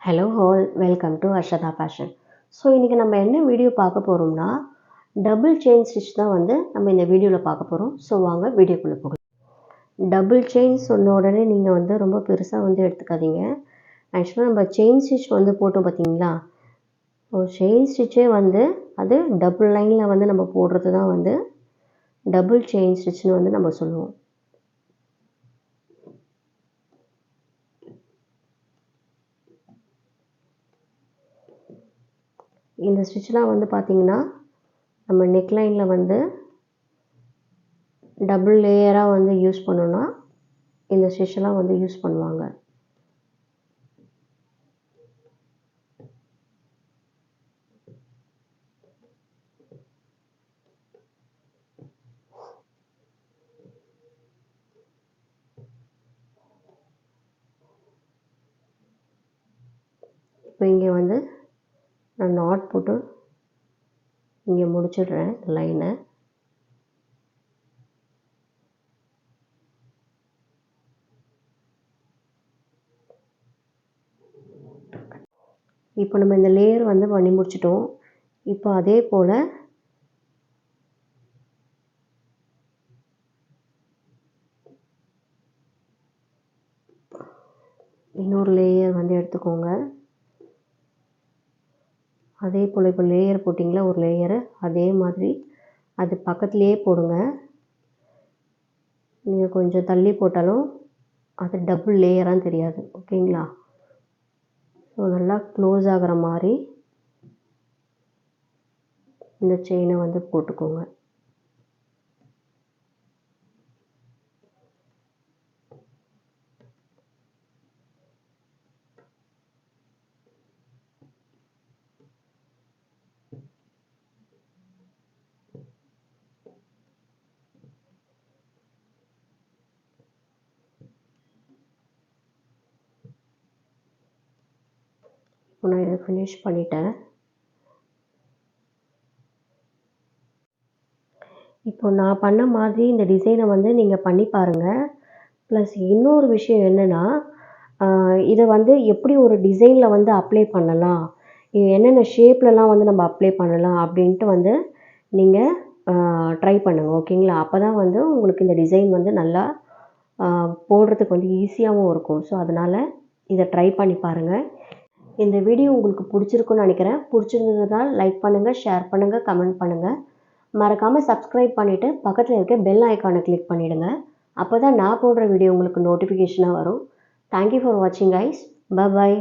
Hello all, welcome to Harshada fashion. So இன்றைக்கி நம்ம என்ன வீடியோ பார்க்க போகிறோம்னா, டபுள் செயின் ஸ்டிச் தான் நம்ம இந்த வீடியோவில் பார்க்க போகிறோம். ஸோ வாங்க வீடியோக்குள்ளே போகலாம். டபுள் செயின் சொன்ன உடனே நீங்கள் ரொம்ப பெருசாக எடுத்துக்காதீங்க. ஆக்சுவலாக நம்ம செயின் ஸ்டிச் போட்டோம் பார்த்தீங்களா, செயின் ஸ்டிச்சே அது டபுள் லைனில் நம்ம போடுறது தான் டபுள் செயின் ஸ்டிச்னு நம்ம சொல்லுவோம். இந்த ஸ்டிச்லாம் பார்த்தீங்கன்னா, நம்ம நெக்லைனில் டபுள் லேயராக யூஸ் பண்ணோன்னா இந்த ஸ்டிச்செல்லாம் யூஸ் பண்ணுவாங்க. இப்போ இங்கே நான் நாட் போட்டு இங்கே முடிச்சிடுறேன் லைனை. இப்போ நம்ம இந்த லேயர் பண்ணி முடிச்சிட்டோம். இப்போ அதே போல் இன்னொரு லேயர் எடுத்துக்கோங்க. அதே போல் இப்போ லேயர் போட்டிங்களா, ஒரு லேயரு அதே மாதிரி அது பக்கத்துலேயே போடுங்க. நீங்கள் கொஞ்சம் தள்ளி போட்டாலும் அது டபுள் லேயராக தெரியாது. ஓகேங்களா? ஸோ நல்லா க்ளோஸ் ஆகிற மாதிரி இந்த செயினை போட்டுக்கோங்க. இப்போ நான் இதை ஃபினிஷ் பண்ணிட்டேன். இப்போ நான் பண்ண மாதிரி இந்த டிசைனை நீங்கள் பண்ணி பாருங்கள். ப்ளஸ் இன்னொரு விஷயம் என்னென்னா, இதை எப்படி ஒரு டிசைனில் அப்ளை பண்ணலாம், என்னென்ன ஷேப்லலாம் நம்ம அப்ளை பண்ணலாம் அப்படின்ட்டு நீங்கள் ட்ரை பண்ணுங்கள். ஓகேங்களா? அப்போ தான் உங்களுக்கு இந்த டிசைன் நல்லா போடுறதுக்கு ஈஸியாகவும் இருக்கும். ஸோ அதனால் இதை ட்ரை பண்ணி பாருங்கள். இந்த வீடியோ உங்களுக்கு பிடிச்சிருக்குன்னு நினைக்கிறேன். பிடிச்சிருந்ததுனால் லைக் பண்ணுங்கள், ஷேர் பண்ணுங்கள், கமெண்ட் பண்ணுங்கள். மறக்காமல் சப்ஸ்கிரைப் பண்ணிவிட்டு பக்கத்தில் இருக்க பெல் ஐக்கானை கிளிக் பண்ணிவிடுங்க. அப்போ தான் நான் போடுற வீடியோ உங்களுக்கு நோட்டிஃபிகேஷனாக வரும். தேங்க்யூ ஃபார் வாட்சிங் கைஸ். பை.